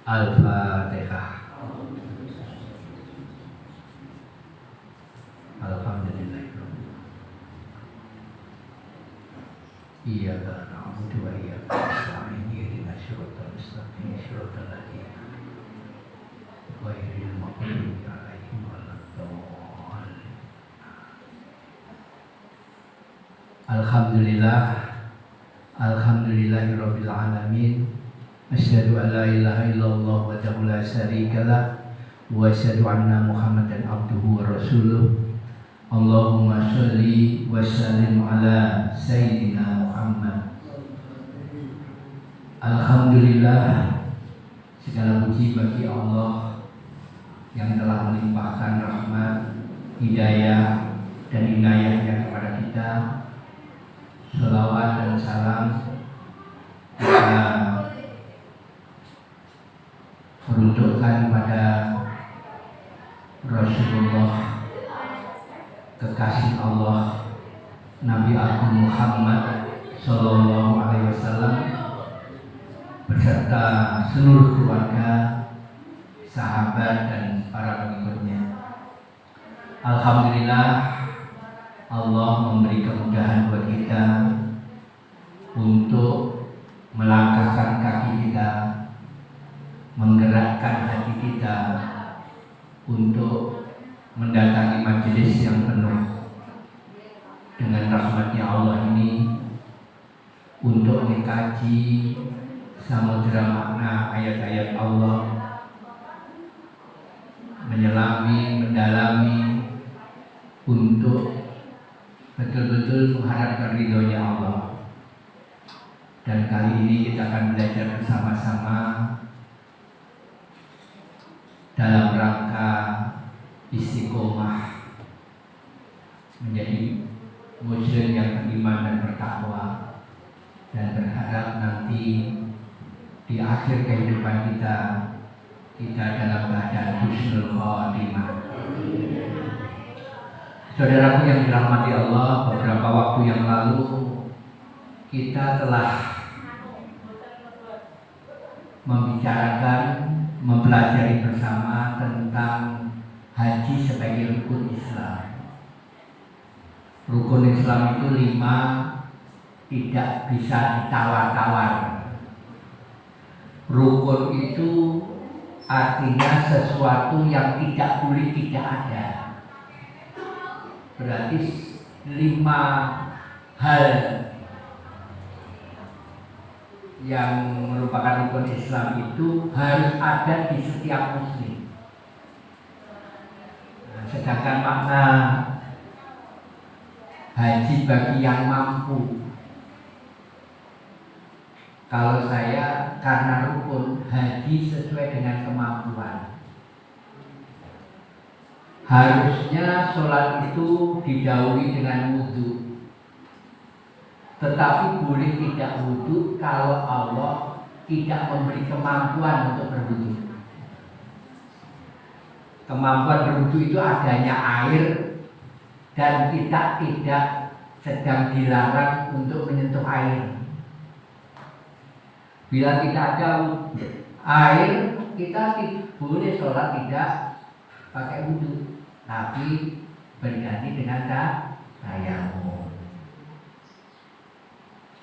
Al-Fatihah. Alhamdulillah. Iyyaka na'budu wa iyyaka nasta'in. Ihdinas siratal mustaqim. Siratal ladzina ghairil maghdubi 'alaihim waladdallin. Alhamdulillah. Alhamdulillahirabbil alamin. Asyhadu an la ilaha illallah wahdahu la syarikalah wa asyhadu anna Muhammadan abduhu wa rasuluh. Allahumma sholli wa sallim ala sayyidina Muhammad. Alhamdulillah, segala puji bagi Allah yang telah melimpahkan rahmat, hidayah dan inayahnya kepada kita. Shalawat dan salam kita peruntukkan pada Rasulullah, kekasih Allah, Nabi Agung Muhammad Sallallahu Alaihi Wasallam, beserta seluruh keluarga, sahabat dan para pengikutnya. Alhamdulillah, Allah memberi kemudahan buat kita untuk melangkahkan kaki kita, menggerakkan hati kita untuk mendatangi majelis yang penuh dengan rahmatnya Allah ini, untuk mengkaji samudera makna ayat-ayat Allah, menyelami, mendalami, untuk betul-betul mengharapkan ridhonya Allah. Dan kali ini kita akan belajar bersama-sama dalam rangka istiqomah menjadi muslim yang beriman dan bertakwa, dan berharap nanti di akhir kehidupan kita dalam keadaan husnul khotimah. Saudaraku yang dirahmati Allah, beberapa waktu yang lalu kita telah membicarakan, mempelajari bersama tentang haji sebagai rukun Islam. Rukun Islam itu 5, tidak bisa ditawar-tawar. Rukun itu artinya sesuatu yang tidak boleh tidak ada. Berarti 5 hal yang merupakan rukun Islam itu harus ada di setiap muslim. Sedangkan makna haji bagi yang mampu, kalau saya karena rukun, haji sesuai dengan kemampuan. Harusnya sholat itu didahului dengan wudhu, tetapi boleh tidak wudhu kalau Allah tidak memberi kemampuan untuk berwudhu. Kemampuan berwudhu itu adanya air, dan kita tidak sedang dilarang untuk menyentuh air. Bila tidak ada air, kita boleh sholat tidak pakai wudhu, tapi berganti dengan tayamum.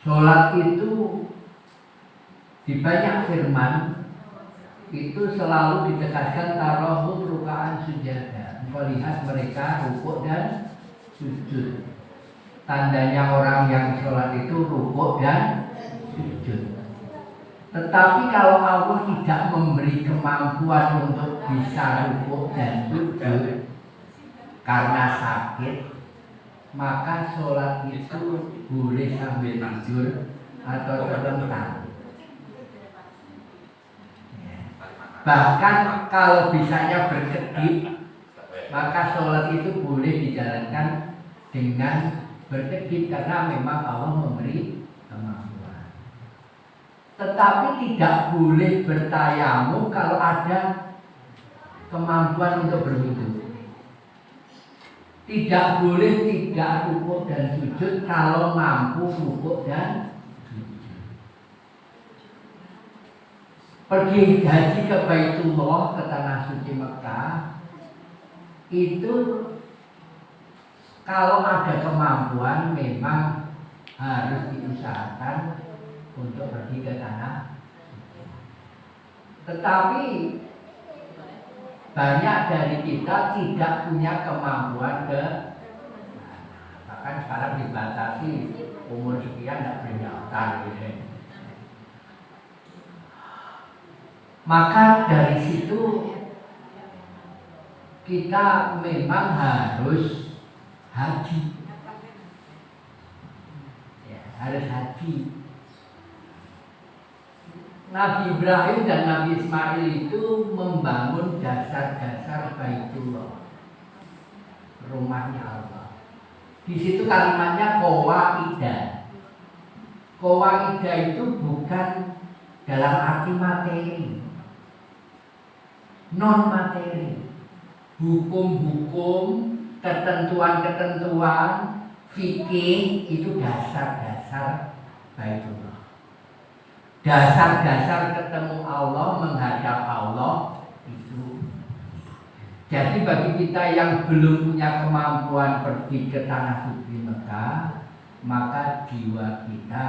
Sholat itu di banyak firman itu selalu ditegaskan tarohum rukaan sujada. Engkau lihat mereka rukuk dan sujud. Tandanya orang yang sholat itu rukuk dan sujud. Tetapi kalau Allah tidak memberi kemampuan untuk bisa rukuk dan sujud karena sakit, maka sholat itu boleh sambil tidur atau terlentang. Bahkan kalau bisanya berkedip, maka sholat itu boleh dijalankan dengan berkedip karena memang Allah memberi kemampuan. Tetapi tidak boleh bertayamum kalau ada kemampuan untuk berwudu. Tidak boleh tidak rukuk dan sujud kalau mampu rukuk dan sujud. pergi haji ke Baitullah, ke tanah suci Mekah, itu kalau ada kemampuan memang harus diusahakan untuk pergi ke tanah. Tetapi banyak dari kita tidak punya kemampuan ke, bahkan sekarang dibatasi umur sekian tidak boleh daftar gitu. Maka dari situ kita memang harus haji, ya, harus haji. Nabi Ibrahim dan Nabi Ismail itu membangun dasar-dasar Baitullah, rumahnya Allah. Di situ kalimatnya qawaidah. Qawaidah itu bukan dalam arti materi, non materi, hukum-hukum, ketentuan-ketentuan, fikih itu dasar-dasar Baitullah. Dasar-dasar ketemu Allah, menghadap Allah itu. Jadi bagi kita yang belum punya kemampuan pergi ke tanah suci Mekah, maka jiwa kita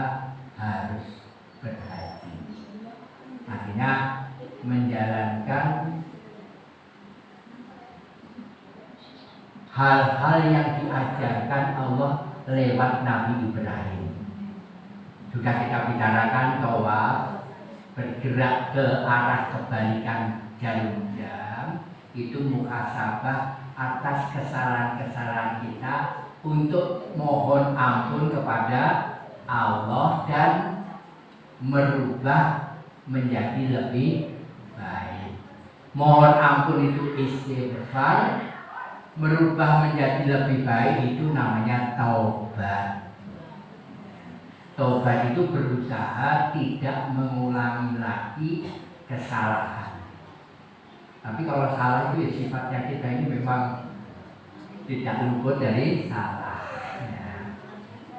harus berhaji. Artinya menjalankan hal-hal yang diajarkan Allah lewat Nabi Ibrahim. Sudah kita bicarakan bahwa bergerak ke arah kebalikan jarum jam itu muhasabah atas kesalahan-kesalahan kita untuk mohon ampun kepada Allah dan merubah menjadi lebih baik. Mohon ampun itu istighfar, merubah menjadi lebih baik itu namanya taubat. Taubat itu berusaha tidak mengulangi lagi kesalahan. Tapi kalau salah itu ya sifatnya kita ini memang tidak luput dari salah. Ya.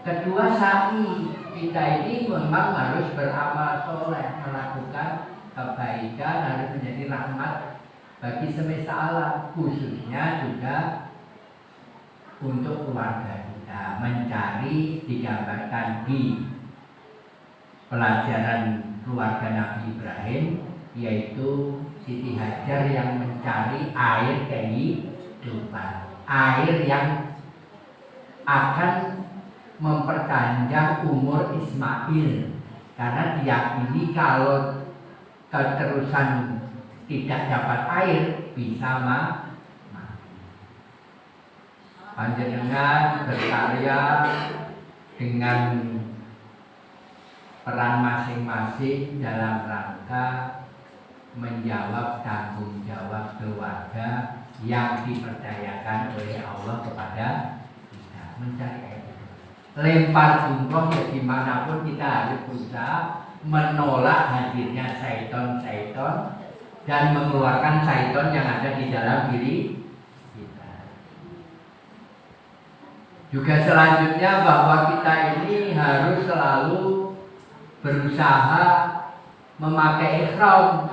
Kedua, sa'i kita ini memang harus beramal soleh, melakukan kebaikan, harus menjadi rahmat bagi semesta alam, khususnya juga untuk keluarga kita. Mencari, digambarkan di pelajaran keluarga Nabi Ibrahim, yaitu Siti Hajar yang mencari air kehidupan, air yang akan memperpanjang umur Ismail, karena diyakini kalau keterusan tidak dapat air bisa mati. Panjenengan berkarya dengan peran masing-masing dalam rangka menjawab tanggung jawab keluarga yang dipercayakan oleh Allah kepada kita, mencari air. Lempar jumroh ya dimanapun kita harus berusaha menolak hadirnya syaiton-syaiton dan mengeluarkan syaiton yang ada di dalam diri kita. Juga selanjutnya bahwa kita ini harus selalu berusaha memakai ihram,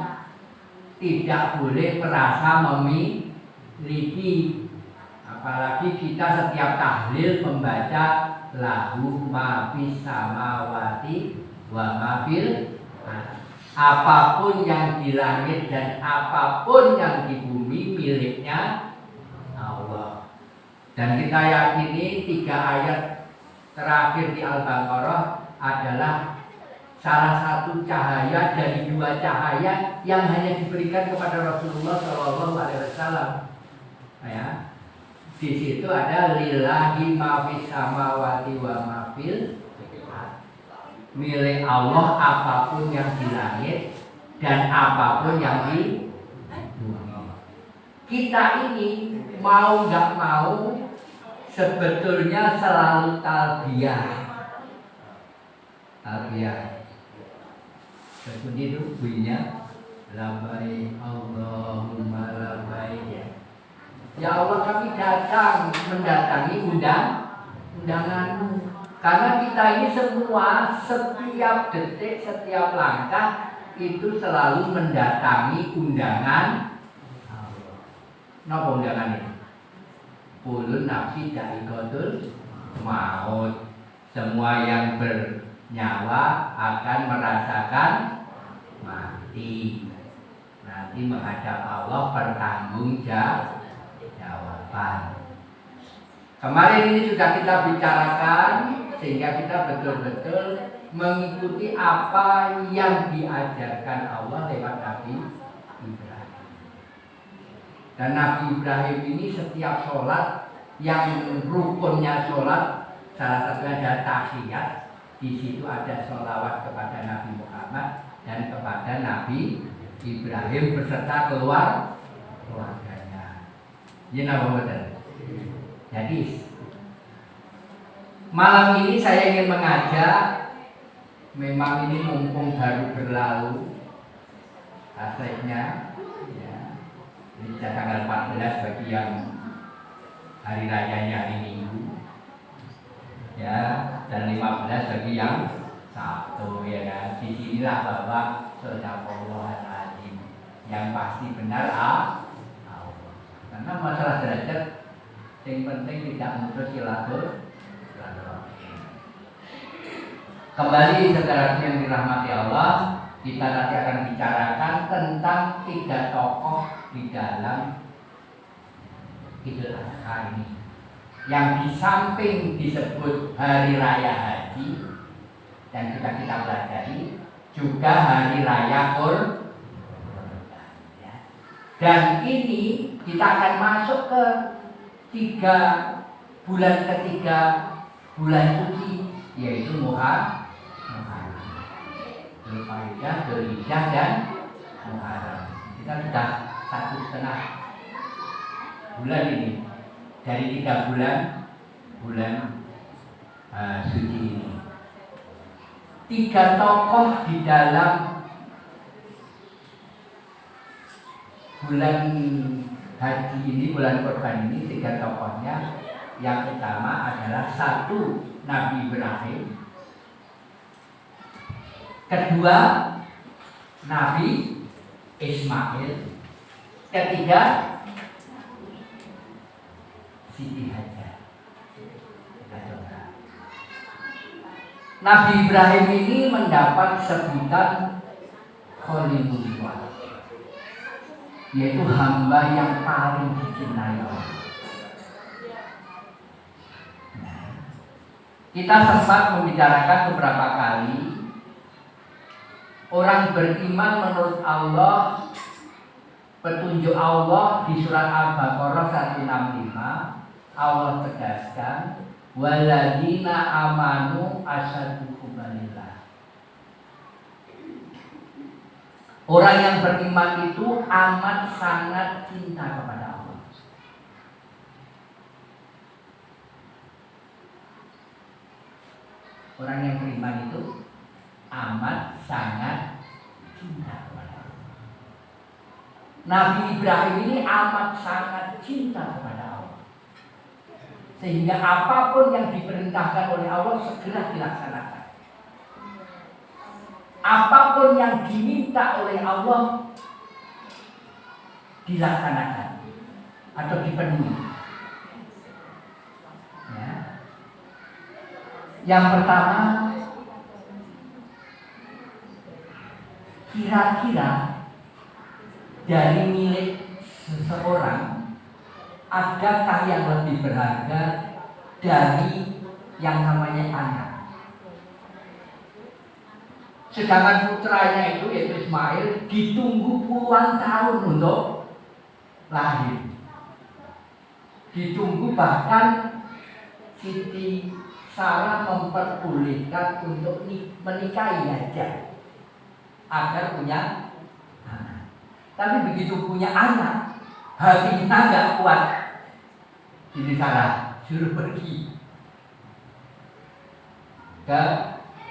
tidak boleh merasa memiliki. Apalagi kita setiap tahlil membaca lahu ma fis samawati wa ma fil ardh. Apapun yang di langit dan apapun yang di bumi miliknya Allah. Dan kita yakini 3 ayat terakhir di Al-Baqarah adalah salah satu cahaya dari 2 cahaya yang hanya diberikan kepada Rasulullah SAW. Ya. Di situ ada lillahi ma fis samawati wa ma fil ardh. Milik Allah apapun yang di langit dan apapun yang di bumi. Kita ini mau nggak mau sebetulnya selalu talbiyah. Talbiyah. Seperti itu bunyinya, labbaik Allahumma labbaik. Ya Allah, kami datang mendatangi undanganmu. Karena kita ini semua setiap detik, setiap langkah itu selalu mendatangi undangan Allah. Napa undangan ini? Ulun nafsi dha'iqatul maut. Semua yang bernyawa akan merasakan mati. Nanti menghadap Allah pertanggungjawaban. Kemarin ini sudah kita bicarakan sehingga kita betul-betul mengikuti apa yang diajarkan Allah lewat Nabi Ibrahim. Dan Nabi Ibrahim ini setiap sholat yang rukunnya sholat salah satunya adalah tahiyat. Di situ ada sholawat kepada Nabi Muhammad dan kepada Nabi Ibrahim beserta keluarganya. Ini nama betul. Jadi malam ini saya ingin mengajak, memang ini mumpung baru berlalu asalnya, ya. Ini tanggal 14 bagi yang hari rayanya hari Minggu, ya, dan 15 bagi yang Sabtu, ya kan. Disinilah bahwa Shadaqallahul Azim yang pasti benar Allah. Karena masalah derajat yang penting tidak muncul silaturahmi. Kembali saudara yang dirahmati Allah, kita nanti akan bicarakan tentang 3 tokoh di dalam Idul Adha ini. Yang di samping disebut hari raya haji dan kita pelajari juga hari raya Qurban. Dan ini kita akan masuk ke 3 bulan ketiga bulan suci, yaitu Muharram, Dzulqa'dah, Dzulhijjah dan Muharram. Kita sudah 1,5 bulan ini dari 3 bulan suci ini. 3 tokoh di dalam bulan haji ini, bulan Qurban ini, 3 tokohnya. Yang pertama adalah 1 Nabi Ibrahim, kedua Nabi Ismail, ketiga Siti Hajar. Nabi Ibrahim ini mendapat sebutan Khalilullah, yaitu hamba yang paling dicintai Allah. Kita sempat membicarakan beberapa kali orang beriman menurut Allah, petunjuk Allah di surat Al-Baqarah 165. Allah tegaskan, waladina amanu asyaddu hubbalillah. Orang yang beriman itu amat sangat cinta kepada Allah. Orang yang beriman itu amat sangat cinta kepada Allah. Nabi Ibrahim ini amat sangat cinta kepada Allah, sehingga apapun yang diperintahkan oleh Allah segera dilaksanakan. Apapun yang diminta oleh Allah dilaksanakan atau dipenuhi. Ya. Yang pertama, kira-kira dari milik seseorang adakah yang lebih berharga dari yang namanya anak? Sedangkan putranya itu, yaitu Ismail, ditunggu puluhan tahun untuk lahir. Ditunggu, bahkan Siti Sarah memperbolehkan untuk menikahi Hajar agar punya anak. Tapi begitu punya anak, hatinya nggak kuat. Siti Sarah suruh pergi ke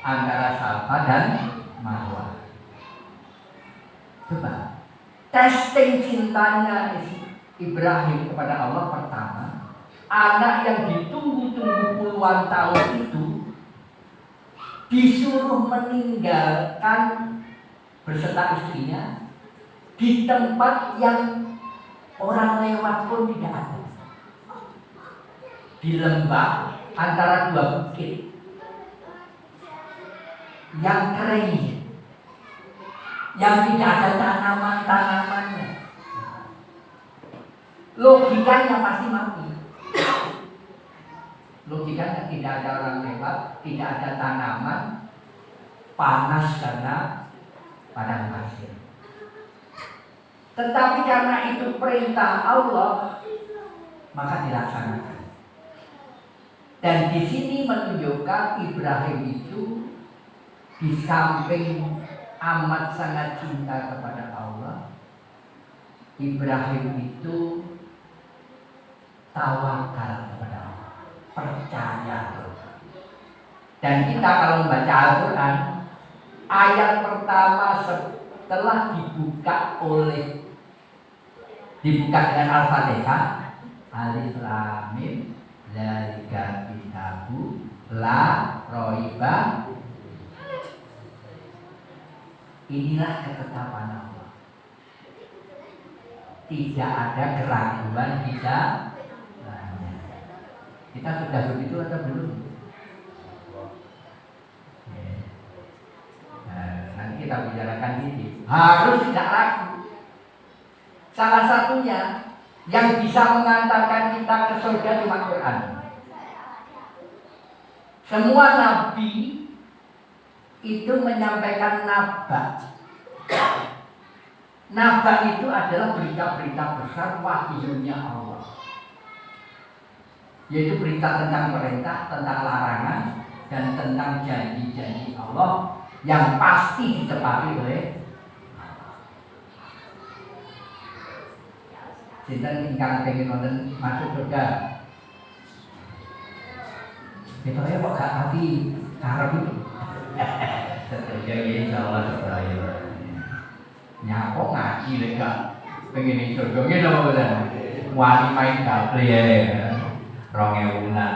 antara Safa dan Marwah. Coba testing cintanya Ibrahim kepada Allah pertama. Anak yang ditunggu-tunggu puluhan tahun itu disuruh meninggalkan beserta istrinya di tempat yang orang lewat pun tidak ada, di lembah antara dua bukit yang kering, yang tidak ada tanaman-tanamannya. Logikanya pasti mati. Logikanya tidak ada orang lewat, tidak ada tanaman, panas karena padang pasir. Tetapi karena itu perintah Allah, maka dilaksanakan. Dan di sini menunjukkan Ibrahim itu di samping amat sangat cinta kepada Allah, Ibrahim itu tawakal kepada Allah, percaya. Dan kita kalau membaca Al-Quran, ayat pertama setelah dibuka dengan Al-Fatihah, Alif Lam Mim, Dzalika kitabu la raiba. Inilah ketetapan Allah. Tidak ada keraguan di dalamnya. Kita sudah begitu atau belum? Nanti kita bicarakan ini. Harus tidak ragu. Salah satunya yang bisa mengantarkan kita ke surga cuma Quran. Semua nabi itu menyampaikan naba. Naba itu adalah berita-berita besar wahyunya Allah, yaitu berita tentang perintah, tentang larangan, dan tentang janji-janji Allah yang pasti ditepati oleh sinten ingkang pengen wonten masuk surga. Kita ya kok gak mati karep itu. Ya insyaallah surga. Nyapa ngaji lek gak pengen surga ngene apa boten. Wani main gaple ya. 2000-an.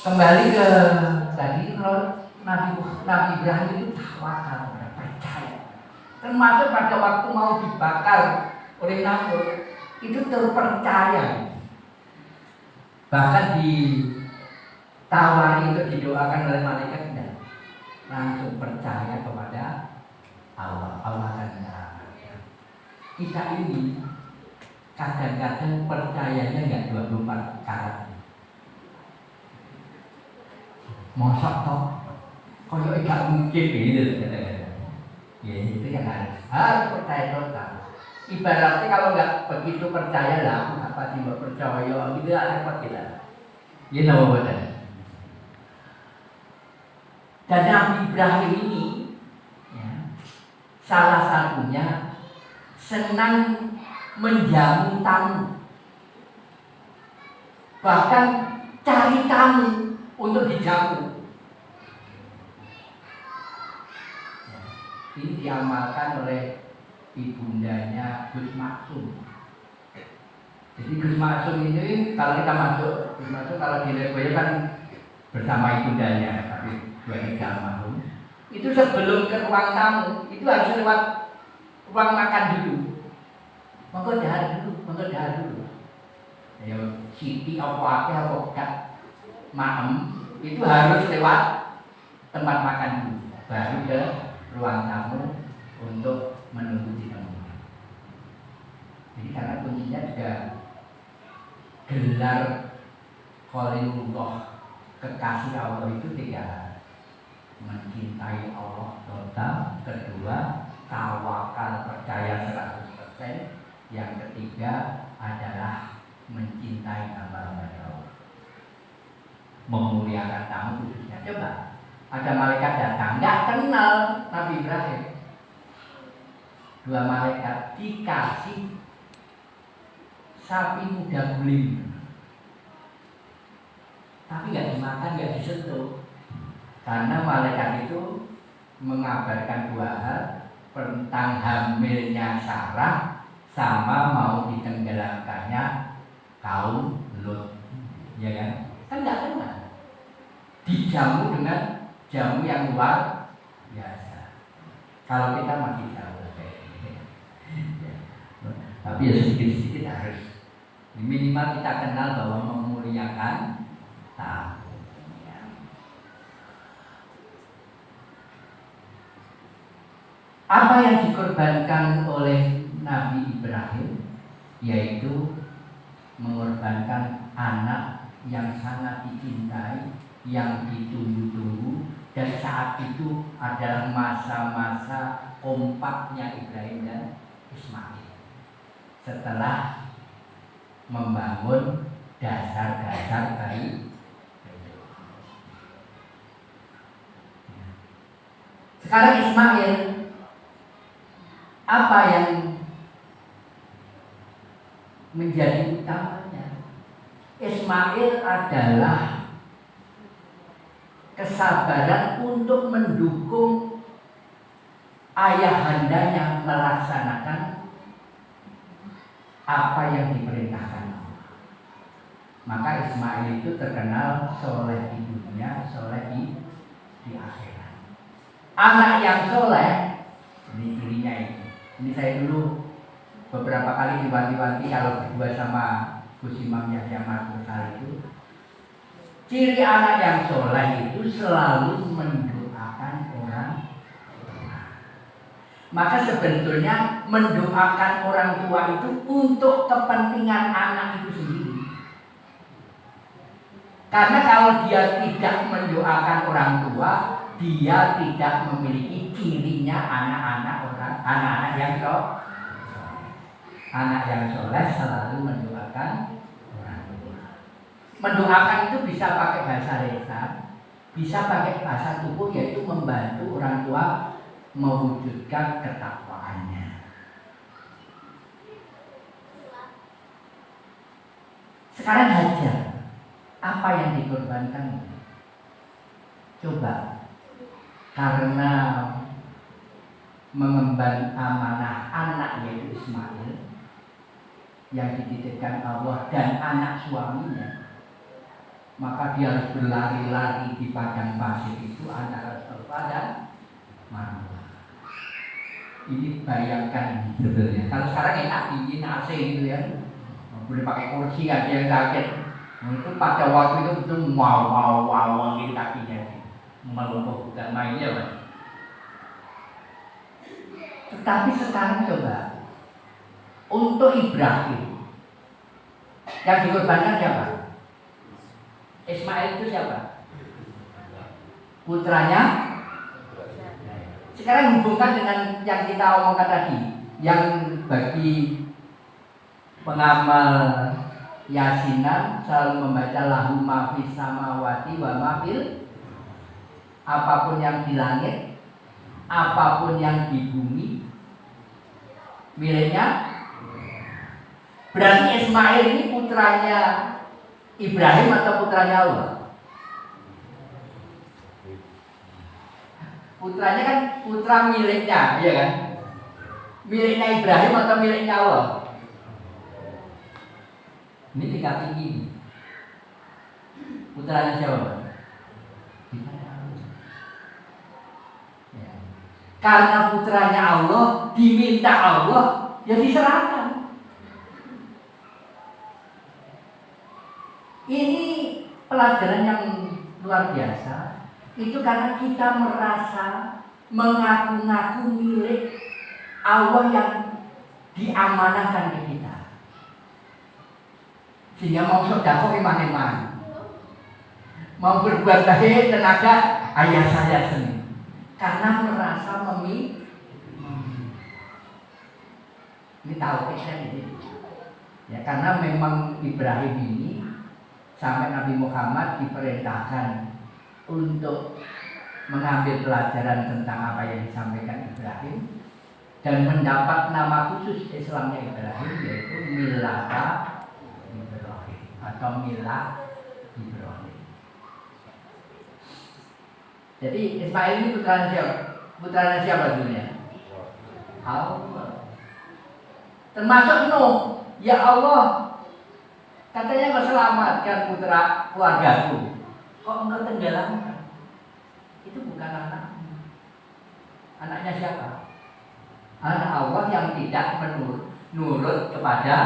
Kembali ke tadi Nabi Ibrahim itu tawakal, percaya. Termasuk pada waktu mau dibakar oleh Namrud itu terpercaya. Bahkan ditawari untuk didoakan oleh malaikat, tidak, langsung percaya kepada Allah. Allah akan menyelamatkan. Kita ini kadang-kadang percayanya nggak 24 karat. Mosok toh, koyo gak mungkin gitu. Ya itu yang harus percaya total. Ibaratnya kalau nggak begitu percaya lah, apa sih mbak percaya gitu repot kita. Ya nama betul. Dan Nabi Ibrahim ini, ya, salah satunya senang menjamu tamu, bahkan cari tamu untuk dijamu. Ini diamalkan oleh ibundanya Gus Maksum. Jadi Gus Maksum ini kalau kita masuk, Gus Maksum kalau di Leboyo kan bersama ibundanya, tapi dua almarhum. Itu sebelum ke ruang tamu, itu harus lewat ruang makan dulu. Monggo dahar dulu. Ya siti apa gak maem itu harus lewat tempat makan dulu, baru ke ruang tamu untuk menunggu ditemukan. Jadi karena kuncinya juga gelar Khalilullah, kekasih Allah itu tiga: mencintai Allah total, kedua tawakal, percaya 100%, yang ketiga adalah mencintai hamba-hamba Allah, memuliakan tamu khususnya. Coba ada malaikat datang, nggak kenal Nabi Ibrahim. Dua malaikat dikasih sapi muda guling, tapi nggak dimakan, nggak disentuh, karena malaikat itu mengabarkan dua hal: tentang hamilnya Sarah sama mau ditenggelamkannya kaum Lut, ya kan? Kan nggak kenal. Dijamu dengan jamu yang luar Kalau kita masih jauh, tapi ya sedikit-sedikit harus. Minimal kita kenal bahwa memuliakan tamu. Apa yang dikorbankan oleh Nabi Ibrahim, yaitu mengorbankan anak yang sangat dicintai, yang ditunggu-tunggu, dan saat itu adalah masa-masa kompaknya Ibrahim dan Ismail setelah membangun dasar-dasar baik. Sekarang Ismail, apa yang menjadi utamanya? Ismail adalah kesabaran untuk mendukung ayahandanya melaksanakan apa yang diperintahkan Allah. Maka Ismail itu terkenal soleh di dunia, soleh di akhirat. Anak yang soleh, ini cirinya ini. Ini saya dulu beberapa kali diwanti-wanti kalau berdua sama Gus Imam Yahya Mansur itu. Ciri anak yang soleh itu selalu mendoakan orang tua. Maka sebetulnya mendoakan orang tua itu untuk kepentingan anak itu sendiri. Karena kalau dia tidak mendoakan orang tua, dia tidak memiliki cirinya anak-anak yang soleh. Anak yang soleh selalu mendoakan orang tua. Mendoakan itu bisa pakai bahasa lisan, bisa pakai bahasa tubuh, yaitu membantu orang tua mewujudkan ketakwaannya. Sekarang hajar, apa yang dikorbankan? Coba, karena mengemban amanah anak yaitu Ismail yang dititipkan Allah dan anak suaminya, maka dia harus berlari-lari di padang pasir itu antara Safa dan Marwah. Ini bayangkan sebetulnya. Kalau sekarang enak dingin AC gitu ya, boleh pakai kursi, ada yang sakit. Itu pada waktu itu betul wow gitu kakinya, melumpuh bukan main ya, Pak. Tetapi sekarang coba untuk Ibrahim yang dikorbankan siapa? Ismail itu siapa? Putranya. Sekarang hubungkan dengan yang kita omongkan tadi, yang bagi pengamal Yasinan selalu membaca lahu ma fis samawati wa ma fil, apapun yang di langit, apapun yang di bumi miliknya. Berarti Ismail ini putranya Ibrahim atau putranya Allah? Putranya kan putra miliknya, iya kan? Miliknya Ibrahim atau miliknya Allah? Ini tingkat tinggi. Putranya siapa? Ya. Karena putranya Allah, diminta Allah, ya diserahkan. Ini pelajaran yang luar biasa. Itu karena kita merasa mengaku-ngaku milik Allah yang diamanahkan ke kita. Sehingga mau sedekah iman-iman, mau berbuat baik tenaga ayah saya sendiri, karena merasa memiliki. Ini tahu kita ini. Ya, karena memang Ibrahim ini sampai Nabi Muhammad diperintahkan untuk mengambil pelajaran tentang apa yang disampaikan Ibrahim dan mendapat nama khusus Islamnya Ibrahim, yaitu Millata Ibrahim atau Milah Ibrahim. Jadi Ismail ini putranya siapa dulunya? Allah. Termasuk Nuh. Ya Allah, katanya kau selamatkan putra keluargaku, kok engkau tenggelamkan? Itu bukan anakmu. Anaknya siapa? Anak Allah yang tidak menurut kepada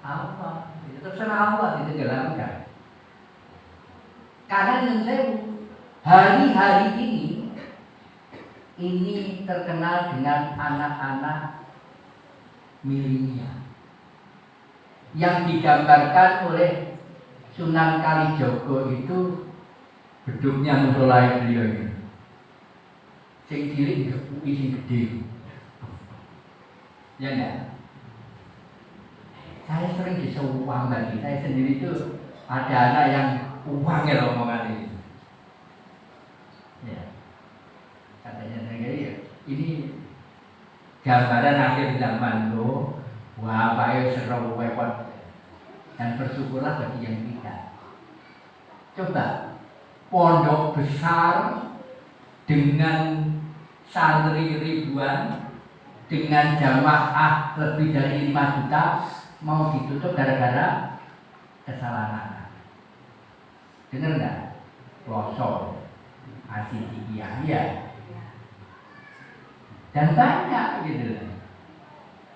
Allah. Itu terserah Allah, itu dilakukan. Karena yang saya hari-hari ini terkenal dengan anak-anak milenial yang digambarkan oleh Sunan Kalijogo itu beduknya musola beliau ini. Sing cilik digepuki sing gede. Ya enggak? Saya sering disewang lagi. Saya sendiri itu ada anak yang uang ya omongan ini. Ya. Katanya saya ya, ini gambaran akhir zaman lo. Wah, ayo seru wepot. Dan bersyukurlah bagi yang tidak. Coba pondok besar dengan santri ribuan, dengan jamaah lebih dari 5 juta mau ditutup gara-gara kesalahan anak. Dengar nggak? Losor, asidikiyah, ya. Dan banyak gitu.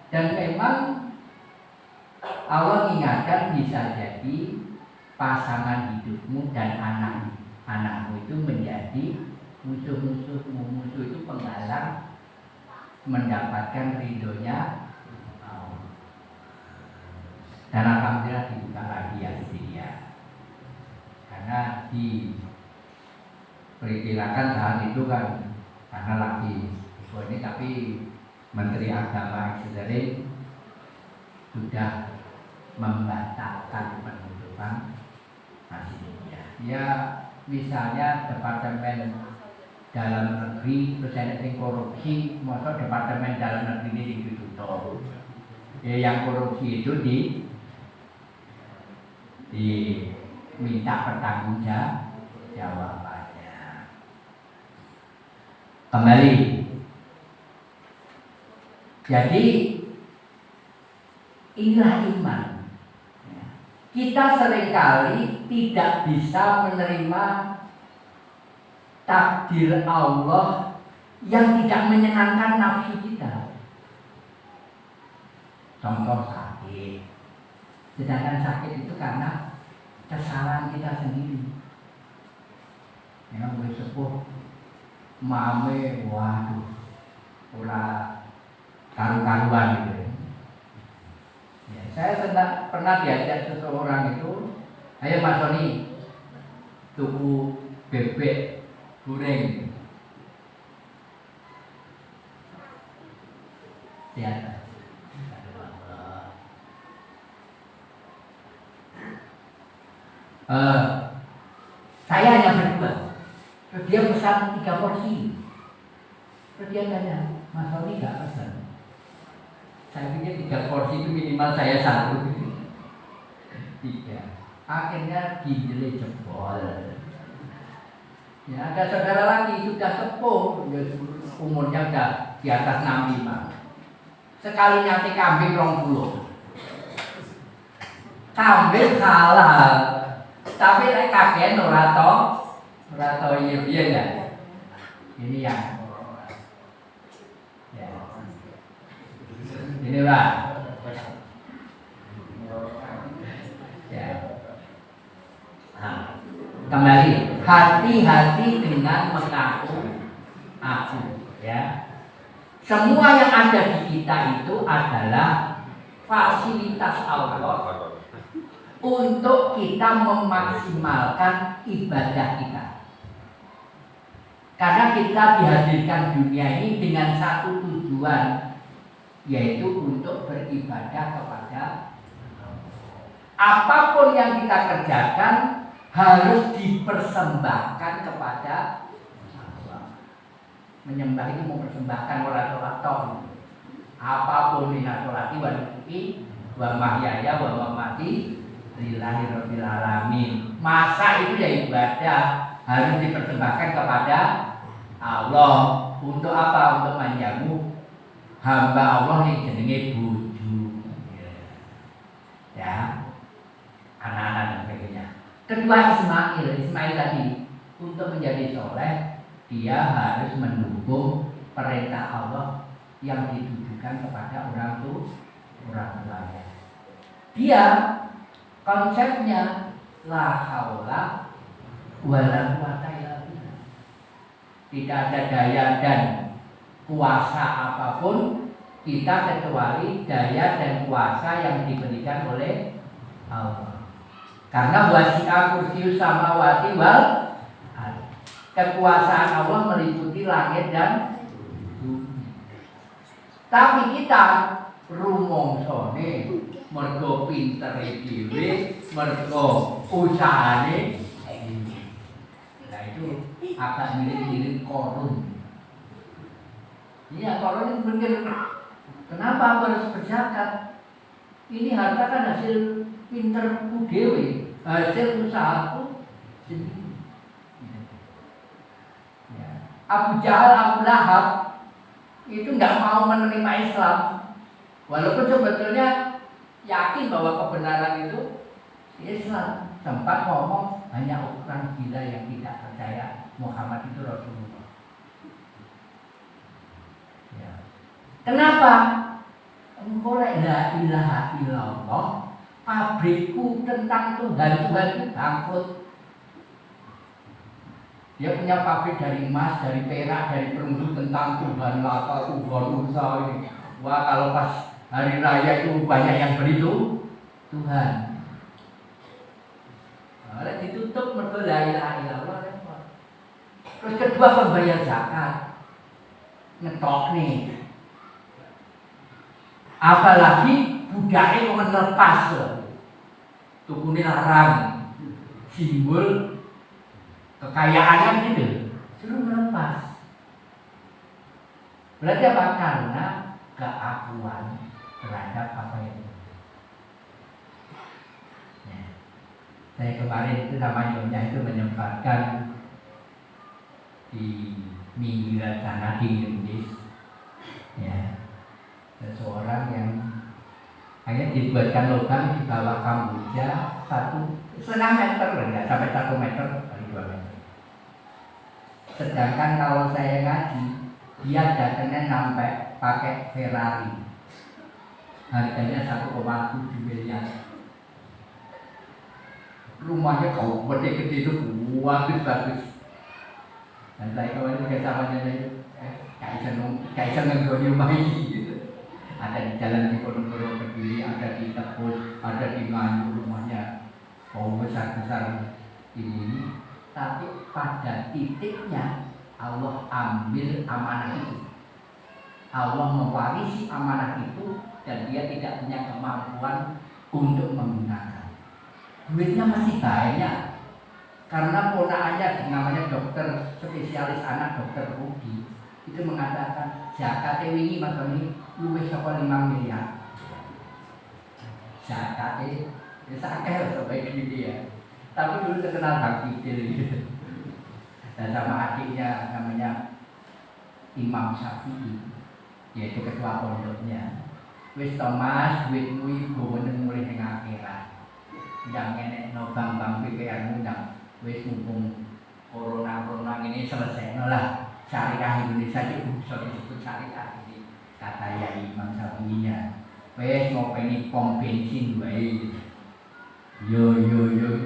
Dan memang Allah ingatkan bisa jadi pasangan hidupmu dan anakmu itu menjadi musuh-musuhmu. Musuh itu penghalang mendapatkan ridhonya Allah. Dan alhamdulillah dibuka lagi ya dia. Karena diperkirakan saat itu kan karena lagi ini tapi Menteri Agama Israel sudah membatalkan penutupan masjidnya. Ya misalnya Departemen Dalam Negeri terus korupsi, masa Departemen Dalam Negeri ini ditutup. Ya yang korupsi itu diminta pertanggungjawabannya. Kembali. Jadi inilah iman. Kita seringkali tidak bisa menerima takdir Allah yang tidak menyenangkan nafsu kita. Contoh sakit. Sedangkan sakit itu karena kesalahan kita sendiri. Yang boleh sepuh mame waduh ora karu-karuan gitu. Ya, saya pernah diajak seseorang itu, ayo Mas Soni tuku bebek goreng. Ya. Saya hanya berdua. Terus dia pesan 3 porsi. Terus dia tanya, Mas Soni nggak pesan? Saya pikir 3 porsi itu minimal saya 1. 3. Akhirnya ginjalnya jebol. Ya, ada saudara lagi sudah sepuh, umurnya sudah di atas 65. Sekali nyate kambing 20. Kambing salah. Tapi nek kagen ora to iya ya. Ini ya. Ya. Ini Pak. Ya. Nah, kembali, hati-hati dengan mengaku aku, ya. Semua yang ada di kita itu adalah fasilitas Allah untuk kita memaksimalkan ibadah kita. Karena kita dihadirkan dunia ini dengan satu tujuan, yaitu untuk beribadah kepada apapun yang kita kerjakan harus dipersembahkan kepada Allah. Menyembah itu mempersembahkan wala-wala. Apapun minatolati wa nusuki wa mahyaya wa mamati lillahi rabbil alamin. Masa itu ya ibadah harus dipersembahkan kepada Allah. Untuk apa? Untuk menjamu hamba Allah yang jenenge bojo. Ya. Anak-anak dan sebagainya. Kedua Ismail tadi untuk menjadi soleh dia harus mendukung perintah Allah yang ditujukan kepada orang tuanya. Dia konsepnya la haula wala quwata illa billah. Tidak ada daya dan kuasa apapun kita kecuali daya dan kuasa yang diberikan oleh Allah. Karena wasi'a kursiyyus samawati wal ardh. Kekuasaan Allah meliputi langit dan bumi. Tapi kita rumongsone mergo pintere dhewe, mergo usahane. Nah itu agak mirip-mirip Korun. Iya, Korun itu berpikir, kenapa aku harus berzakat? Ini harta kan hasil pinterku dewe, hasil usahaku sendiri. Ya. Abu Jahal, Abu Lahab itu nggak mau menerima Islam, walaupun sebetulnya yakin bahwa kebenaran itu Islam. Sempat ngomong hanya ukuran gila yang tidak percaya Muhammad itu Rasulullah. Ya. Kenapa? Engkau la ilaha illallah, pabrikku tentang Tuhan itu bangkrut. Dia punya pabrik dari emas, dari perak, dari perunggu tentang Tuhan Lata, Tuhan Musa ini. Wah, kalau pas hari raya itu banyak yang beli tuh Tuhan. Oleh ditutup mergo la ilaha illallah repot. Terus kedua pembayar zakat. Ngetok nih. Apalagi budake kok lepas tukune larang. Simbol kekayaan gitu. Suruh melepas. Berarti apa? Karena keakuan terhadap apa itu. Ya. Saya kemarin itu sama nyonya itu menyempatkan di minggiran sana di Indonesia. Ya. Seseorang yang hanya dibuatkan lubang di bawah Kamboja 1,5 meter, enggak sampai 1 meter kali 2 meter. Sedangkan kalau saya ngaji, dia datangnya sampai pakai Ferrari, harganya 1,7 miliar. Rumahnya kau gede-gede itu bagus. Dan saya kemarin kerjasamanya itu kayak seneng rumah ini. Ada di jalan Diponegoro Kediri, ada di Tebus, ada di Nganjuk rumahnya. Oh besar-besar ini. Tapi pada titiknya Allah ambil amanah itu. Allah mewarisi amanah itu dan dia tidak punya kemampuan untuk menggunakan. Duitnya masih banyak. Karena ponakannya namanya dokter spesialis anak, dokter Budi, itu mengatakan zakat wingi matoni luwih saka 5 miliar. Zakat wis akeh sampai gini ya. Tapi dulu terkenal Bang Fidil. Dan sama adiknya namanya Imam Syafi'i, yaitu ketua pondoknya. Wis Thomas duitmu iku mulai ning akhirat. Ndang ngenekno bang-bang PPR ndang wis mumpung corona ini selesai lah. Syariah Indonesia itu bisa disebut syariah ini kata ya Imam Syafi'inya. Wes mau pengen pom bensin wae. Yo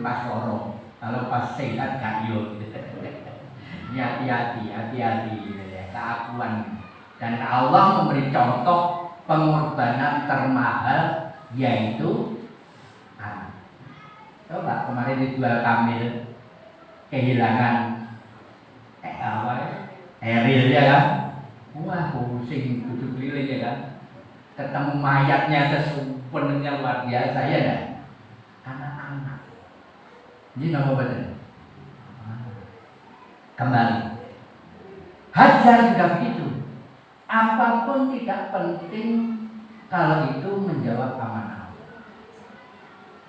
pas loro. Kalau pas sehat gak yo. Hati-hati ya, keakuan. Dan Allah memberi contoh pengorbanan termahal yaitu anak. Coba kemarin dijual Kamil kehilangan Eril ya kan, wah pusing duduk keliling ya kan, ketemu mayatnya sepenuhnya luar biasa ya kan, anak-anak, ini nama betul. Kembali, hajar juga begitu, apapun tidak penting kalau itu menjawab amanah.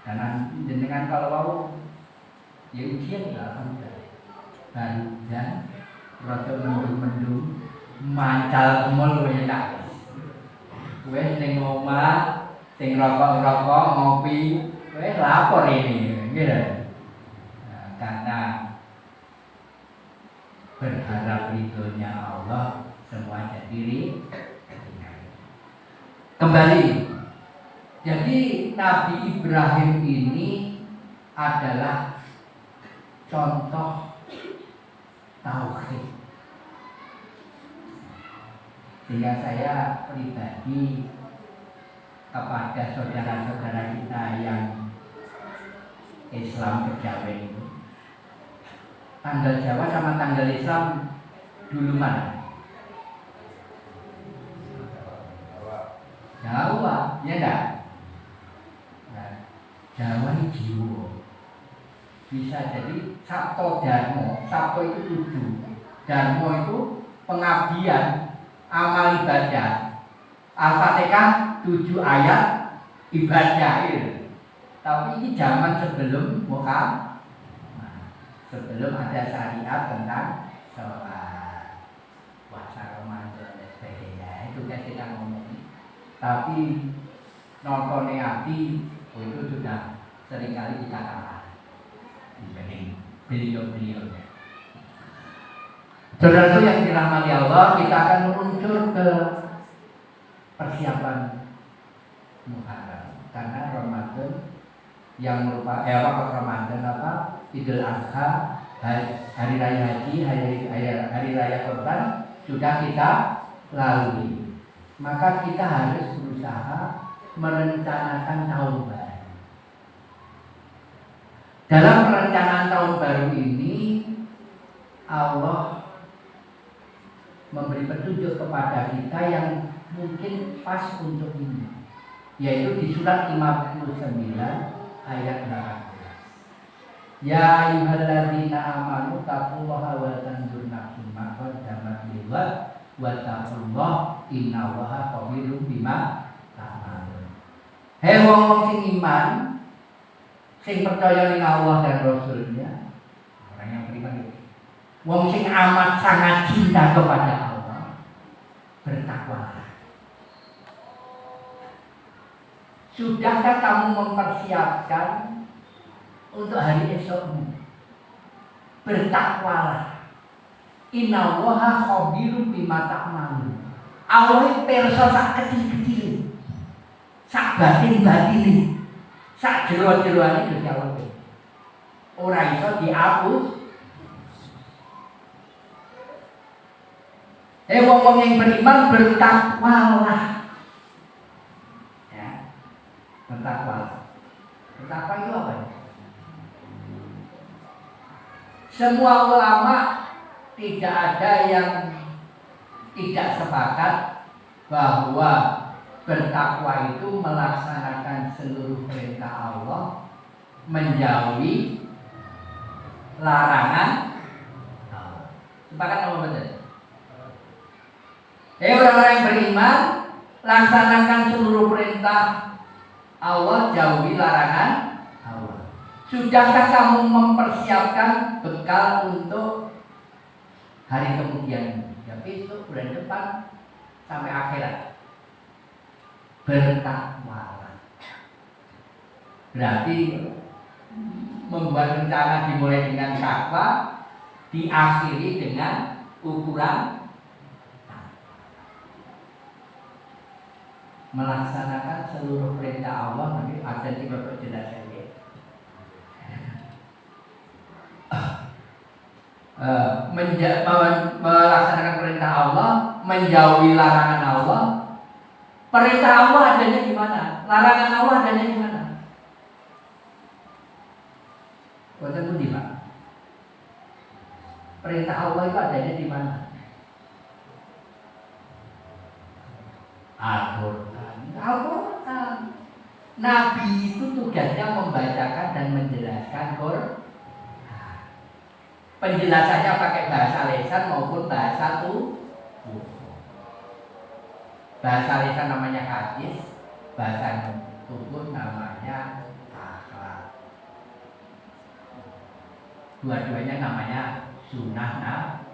Karena dengan kalau mau, ya ujian ya alhamdulillah, baru dan rada mendung-mendung mancal kemul enak. Wes ning omah sing rokok-rokok ngopi, wes lapor ini, gitu. Nah, karena berharap ridhonya Allah semua jadi kembali. Jadi Nabi Ibrahim ini adalah contoh tauhid. Sehingga saya pribadi kepada saudara-saudara kita yang Islam kejawen itu, tanggal Jawa sama tanggal Islam dulu mana? Jawa, ya enggak? Nah, Jawa ini jiwa. Bisa jadi Sabto Dharma. Sabto itu 7, Dharma itu pengabdian, amal ibadah. Al-Fatihah 7 ayat ibadah itu. Tapi ini zaman sebelum Muhammad, sebelum ada syariat tentang sholat, puasa Ramadan dan sebagainya. Itu kan kita ngomong. Tapi nontonnya hati itu sudah seringkali kita kalah dibanding beliau-beliaunya. Saudara yang dirahmati Allah, kita akan meluncur ke persiapan Muharram karena Ramadan yang merupakan Ramadan Idul Adha, hari raya haji, hari raya Kurban sudah kita lalui. Maka kita harus berusaha merencanakan tahun baru. Dalam perencanaan tahun baru ini Allah memberi petunjuk kepada kita yang mungkin pas untuk ini, yaitu di surat 59 ayat 18. Ya ayyuhalladzina amanu taqullaha wa tanzur nafsum ma qaddamat lighad wa taqullaha innallaha khabirum bima ta'malun. Hei wong-wong sing iman, sing percaya ning Allah dan Rasulnya, orang yang beriman, wong sing amat sangat cinta kepada Allah, bertakwalah. Sudahkah kamu mempersiapkan untuk hari esokmu? Bertakwalah. Innallaha khabirum bima ta'malun. Allah itu pirsa sak kecil-kecil, sak batin-batin, sak jero-jeroane Gusti Allah. Ora iso dihapus. Wong-wong yang beriman bertakwalah. Bertakwa. Bertakwa itu apa? Semua ulama tidak ada yang tidak sepakat bahwa bertakwa itu melaksanakan seluruh perintah Allah, menjauhi larangan. Sepakat apa betul? Orang-orang yang beriman laksanakan seluruh perintah Allah, jauhi larangan Allah. Sudahkah kamu mempersiapkan bekal untuk hari kemudian? Ya besok, bulan depan, sampai akhirat. Bertakwalah. Berarti membuat rencana dimulai dengan takwa, diakhiri dengan ukuran melaksanakan seluruh perintah Allah. Nanti ada di Bapak jelaskan ya. Melaksanakan perintah Allah, menjauhi larangan Allah. Perintah Allah adanya di mana? Larangan Allah adanya di mana? Boten pundi, Pak? Perintah Allah itu adanya di mana? Al-Quran. Nabi itu tugasnya membacakan dan menjelaskan Quran. Penjelasannya pakai bahasa lisan maupun bahasa tubuh. Bahasa lisan namanya hadis, bahasa tubuh namanya akhlak. Dua-duanya namanya sunnah.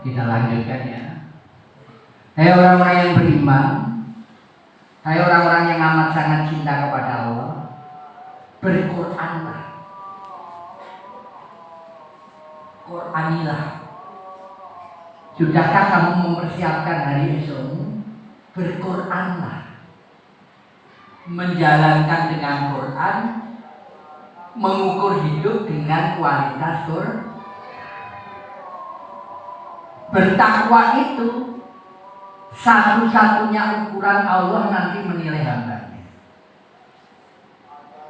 Kita lanjutkan ya. Hai orang-orang yang beriman, hai orang-orang yang amat sangat cinta kepada Allah, berquranlah. Quranilah. Sudahkah kamu mempersiapkan hari esokmu? Berquranlah. Menjalankan dengan Quran, mengukur hidup dengan kualitas Quran. Bertakwa itu satu-satunya ukuran Allah nanti menilai hambanya.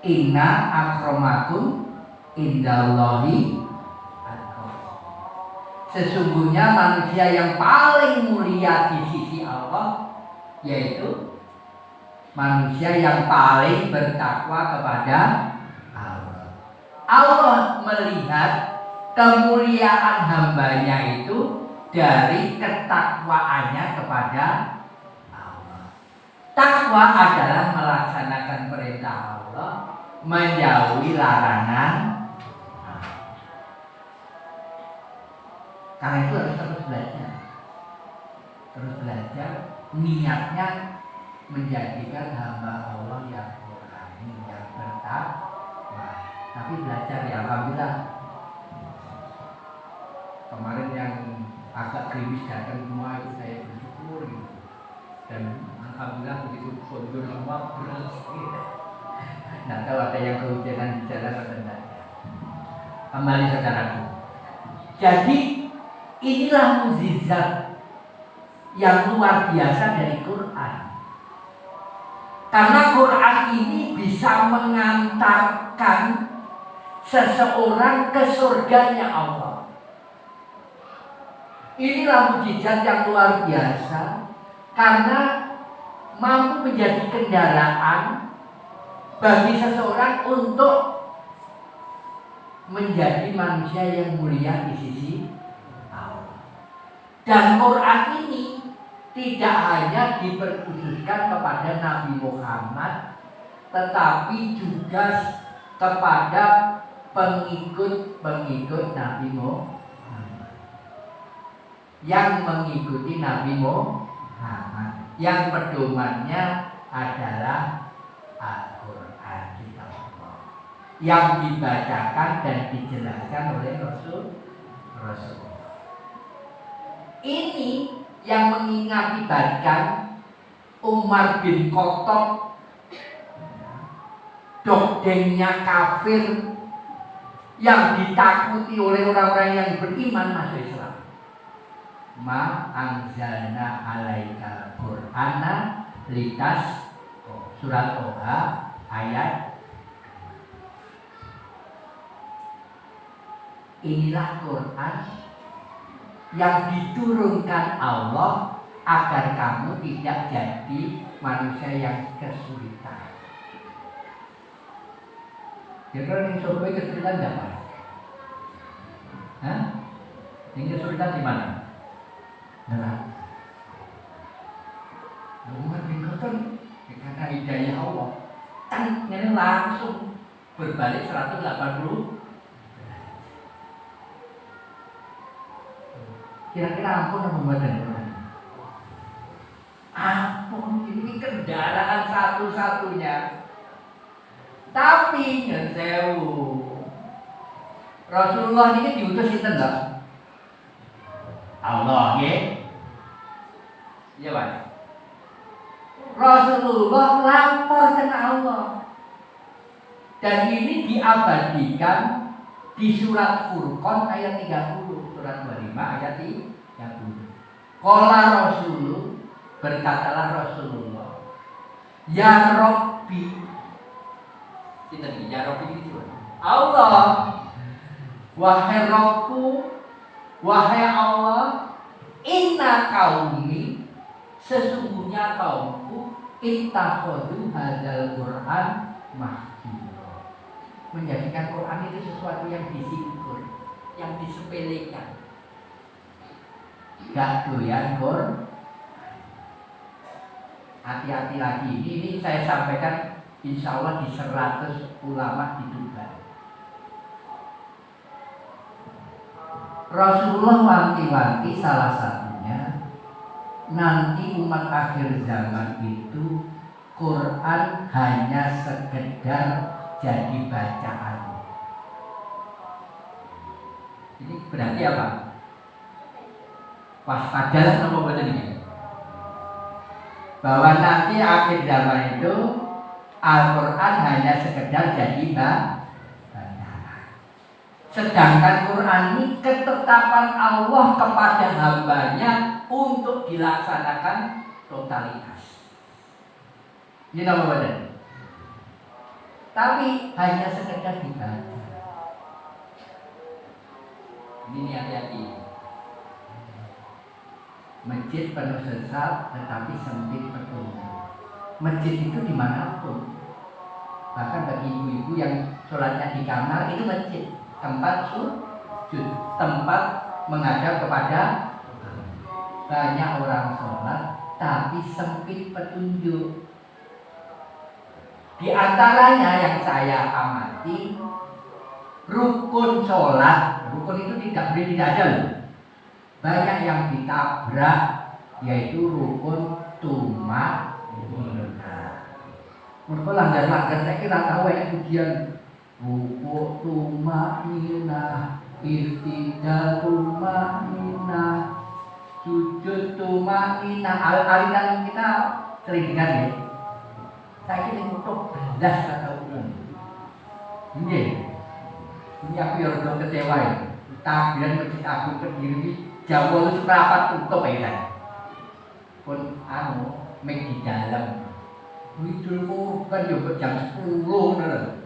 Inna akramakum indallahi atqakum. Sesungguhnya manusia yang paling mulia di sisi Allah yaitu manusia yang paling bertakwa kepada Allah. Allah melihat kemuliaan hambanya itu dari ketakwaannya kepada Allah. Takwa adalah melaksanakan perintah Allah, menjauhi larangan. Karena itu harus terus belajar. Terus belajar, niatnya menjadikan hamba Allah yang berani, yang bertakwa. Tapi belajar ya, alhamdulillah. Kemarin yang agak krimis datang semua itu saya bersyukur gitu. Dan alhamdulillah begitu kondur semua beres gitu. Nah, kalau ada yang kehujanan di jalan atau tidak. Kembali saudaraku. Jadi inilah mukjizat yang luar biasa dari Quran. Karena Quran ini bisa mengantarkan seseorang ke surganya Allah. Inilah mukjizat yang luar biasa karena mampu menjadi kendaraan bagi seseorang untuk menjadi manusia yang mulia di sisi Allah. Dan Quran ini tidak hanya diperkhususkan kepada Nabi Muhammad, tetapi juga kepada pengikut-pengikut Nabi Muhammad yang mengikuti Nabi Muhammad, yang pedomannya adalah Al-Quran kita yang dibacakan dan dijelaskan oleh Rasul. Ini yang mengakibatkan Umar bin Khattab dogdengnya kafir yang ditakuti oleh orang-orang yang beriman masuk Islam. Ma anzalna alaika Qur'ana litas surat Toha ayat. Inilah Quran yang diturunkan Allah agar kamu tidak jadi manusia yang kesulitan. Kira-kira yang survei kesulitan siapa? Hah? Yang kesulitan di mana? Nah, Umar bin Khattab karena hidayah Allah, kan ini langsung berbalik 180. Kira-kira ampun apa badan? Ampun, ini kendaraan satu-satunya. Tapi ngesewu, Rasulullah ini diutus sinten enggak? Allah ya. Iya Pak. Rasulullah lapor ke Allah. Dan ini diabadikan di surat Furqan ayat 30, surat 25 ayat 30. Qala Rasul, berkatalah Rasulullah, ya Rabbi. Sinten ya Rabbi itu? Allah. Wahai Rabbku, wahai Allah, inna qaumi, sesungguhnya kaumku ittakhadhu hadzal Qur'an mahjura. Menjadikan Quran itu sesuatu yang disingkur, yang disepelekan. Gak doyan Quran. Hati-hati lagi. Ini saya sampaikan insya Allah di 100 ulama di Dubai. Rasulullah wanti-wanti salah satunya nanti umat akhir zaman itu Quran hanya sekedar jadi bacaan. Ini berarti apa? Waspadalah sama baca ini. Bahwa nanti akhir zaman itu Al-Quran hanya sekedar jadi bacaan. Sedangkan Quran ini ketetapan Allah kepada hambanya untuk dilaksanakan totalitas. Ini nama badan. Tapi hanya sekedar dibaca. Ini hati-hati. Masjid penuh sesat tetapi sempit petunjuk. Masjid itu dimanapun. Bahkan bagi ibu-ibu yang sholatnya di kamar itu masjid, tempat sujud, tempat menghadap kepada banyak orang sholat tapi sempit petunjuk. Di antaranya yang saya amati rukun sholat, rukun itu tidak boleh tidak ada loh. Banyak yang ditabrak yaitu rukun tumaninah. Mereka langgar-langgar saya kira tahu ya ujian rukun tumaninah, iftidal tumaninah, sujud tumaninah. Aliran kita sering dengar ya. Saya kira untuk belas kata umum. Ini aku yang udah kecewa ya. Takbiran Masjid Agung Kediri jam 8 seperempat tutup ya kan. Pun mek di dalam. Widul Kurban yo jam 10 ngono.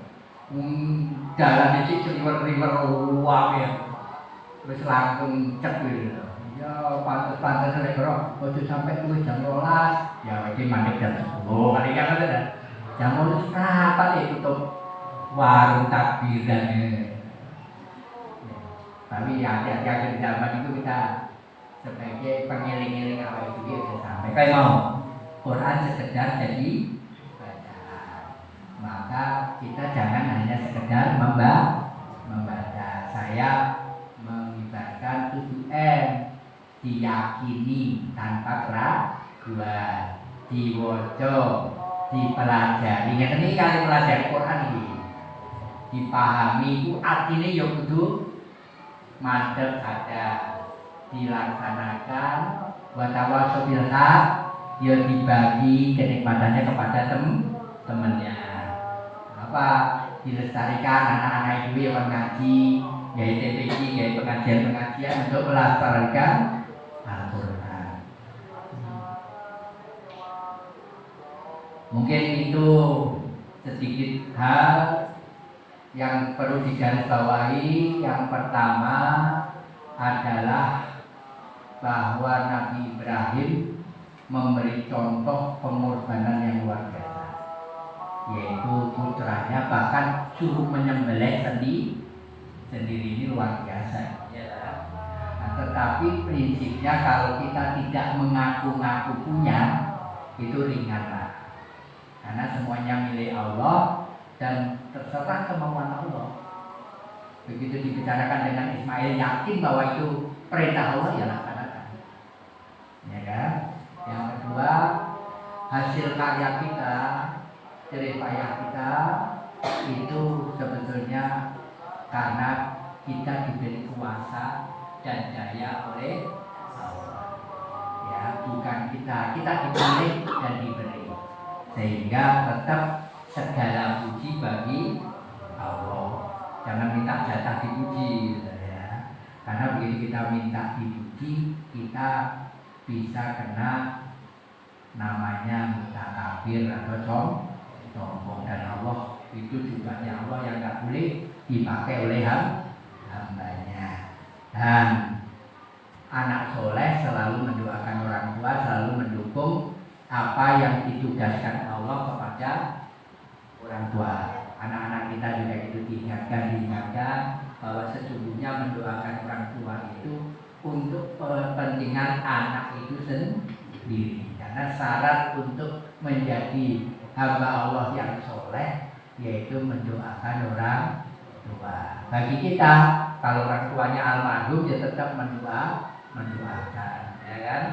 Dalan iki seliwer-liwer wae ya. Wis langsung cek gitu. Ya pantes-pantes nek karo ojo sampai luwih jam 12. Ya iki manik jam 10. Kali kan ada. Jam 12 seperempat ya tutup warung takbiran ini. Tapi ya hati-hati di zaman itu kita sebagai pengiling-iling apa itu dia bisa sampai. Kayak mau Quran sekedar jadi bacaan. Maka kita jangan hanya sekedar membaca. Saya mengibarkan 7M, diyakini tanpa keraguan, diwoco, dipelajari. Ini kali pelajari Quran ini dipahami itu artinya ya kudu madhep ada dilaksanakan watawasau bil haq ya dibagi kenikmatannya kepada temennya apa dilestarikan anak-anak ibu yang mengaji ya TPG ya pengajian untuk melestarikan Al-Quran. Mungkin itu sedikit hal yang perlu digarisbawahi. Yang pertama adalah bahwa Nabi Ibrahim memberi contoh pengorbanan yang luar biasa, yaitu putranya bahkan suruh menyembelih sendiri ini luar biasa. Nah, tetapi prinsipnya kalau kita tidak mengaku-ngaku punya itu ringanlah, karena semuanya milik Allah dan terserah kemauan Allah. Begitu dibicarakan dengan Ismail, yakin bahwa itu perintah Allah, ya laksanakan. Ya kan? Yang kedua, hasil karya kita, jerih payah kita itu sebetulnya karena kita diberi kuasa dan daya oleh Allah. Ya, bukan kita dipilih dan diberi. Sehingga tetap segala puji bagi Allah. Jangan minta jatah dipuji, ya. Karena begitu kita minta dipuji, kita bisa kena namanya mutakabir atau sombong. Dan Allah itu juga Allah yang nggak boleh dipakai oleh hambanya. Dan anak soleh selalu mendoakan orang tua, selalu mendukung apa yang ditugaskan Allah kepada orang tua. Anak-anak kita juga itu diingatkan bahwa sesungguhnya mendoakan orang tua itu untuk kepentingan anak itu sendiri. Karena syarat untuk menjadi hamba Allah yang soleh yaitu mendoakan orang tua. Bagi kita kalau orang tuanya almarhum ya tetap mendoakan, ya kan?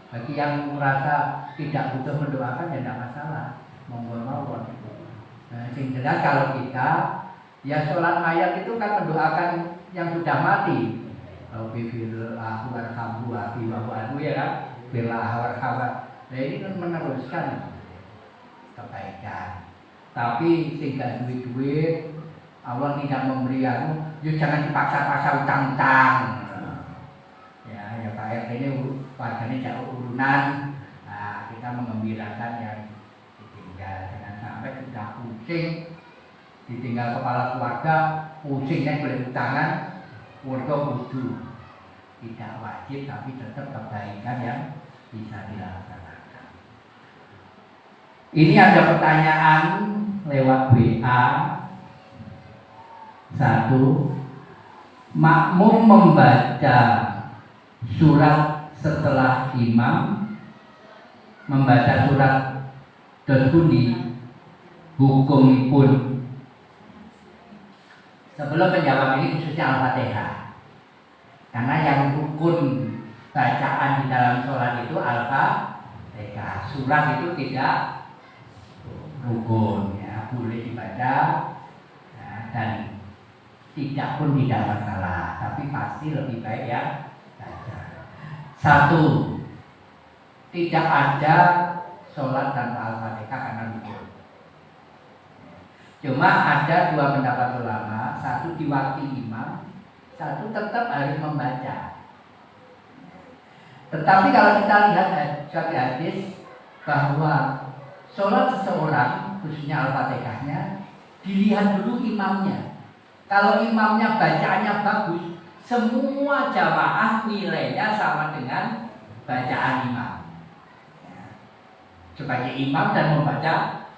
Bagi yang merasa tidak butuh mendoakan ya tidak masalah, monggo-monggo. Nah, yang jelas kalau kita ya sholat mayat itu kan mendoakan yang sudah mati. Rabbi firlahu warhamhu wa'afu anhu, ya kan? Firlahu warhamhu. Nah ini kan meneruskan kebaikan. Tapi sehingga duit-duit Allah tidak memberi aku, ya jangan dipaksa-paksa utang-utang. Ya Pak RT ini warganya jauh urunan. Nah, kita mengembirakan yang ditinggal. Jangan sampai sudah pusing, ditinggal kepala keluarga, pusingnya boleh utangan, keluarga kudu tidak wajib, tapi tetap kebaikan yang bisa dilaksanakan. Ini ada pertanyaan lewat WA. Satu, makmum membaca surat setelah imam membaca surat tersebut hukumipun. Sebelum menjawab ini khususnya Al-Fatihah, karena yang rukun bacaan di dalam sholat itu Al-Fatihah. Surat itu tidak rukun, ya, boleh dibaca, ya, dan tidak pun tidak masalah, tapi pasti lebih baik ya baca. Satu, tidak ada sholat tanpa Al-Fatihah karena rukun. Cuma ada dua pendapat ulama, satu diwakili imam, satu tetap harus membaca. Tetapi kalau kita lihat suatu hadis bahwa sholat seseorang, khususnya Al-Fatihahnya, dilihat dulu imamnya. Kalau imamnya bacaannya bagus, semua jamaah nilainya sama dengan bacaan imam. Sebagai imam dan membaca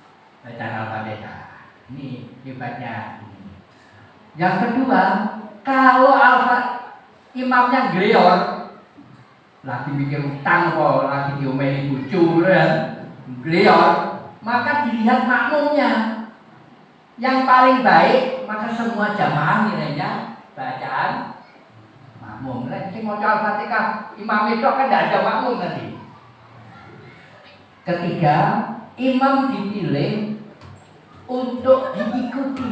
bacaan Al-Fatihah. Ini hebatnya. Yang kedua, kalau imamnya gleor, lagi mikir utang kok, lagi diomeli bojo kan, gleor, maka dilihat makmumnya. Yang paling baik, maka semua jamaah nilainya bacaan makmum. Sing maca Al-Fatihah, imam itu kan tidak ada makmum nanti. Ketiga, imam dipilih untuk diikuti.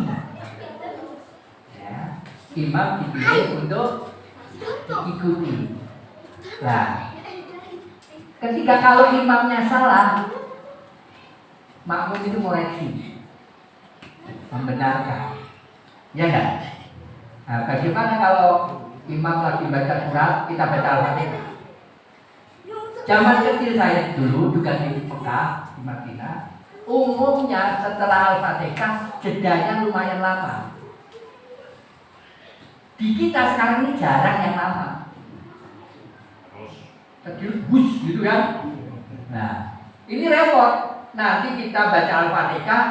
Ya, imam dipilih untuk diikuti. Nah, ketika kalau imamnya salah, makmum itu koreksi, membenarkan. Ya enggak? Nah, bagaimana kalau imam lagi baca surat, kita baca Al-Fatihah? Zaman kecil saya dulu juga di Mekah, di Madinah, umumnya setelah Al-Fatihah jedanya lumayan lama. Di kita sekarang ini jarang yang lama. Kecil bus gitu kan. Nah, ini repot. Nanti kita baca Al-Fatihah,